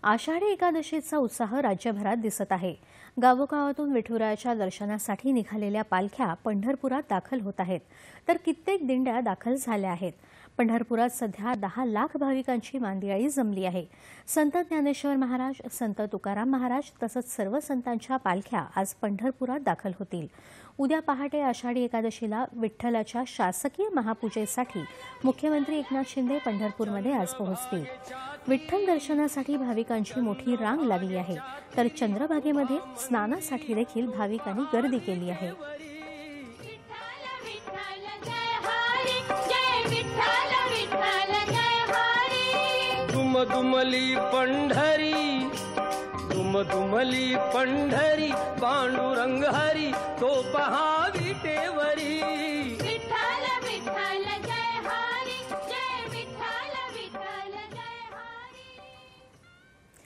आषाढी एकादशीचा उत्साह राज्यभरात दिसत आहे। गावोगावातून विठुरायाच्या दर्शनासाठी निघालेल्या पालख्या पंढरपुरात दाखल होत आहेत, तर कित्येक दिंड्या दाखल झाल्या आहेत। पंढरपुरात सध्या 10 लाख भाविकांची मांदियाळी जमली आहे। संत ज्ञानेश्वर महाराज, संत तुकाराम महाराज तसंच सर्व संतांच्या पालख्या आज पंढरपुरात दाखल होतील। उद्या पहाटे आषाढी एकादशीला विठ्ठलाच्या शासकीय महापूजेसाठी मुख्यमंत्री एकनाथ शिंदे पंढरपूरमध्ये आज पोहोचतील। विठ्ठल दर्शनासाठी भाविकांची मोठी रांग लागली आहे, तर चंद्रभागेमध्ये स्नानासाठी देखील भाविकांनी गर्दी केली आहे। दुमदुमली पंढरी पांडुरंग हरी तो पहा विटेवरी।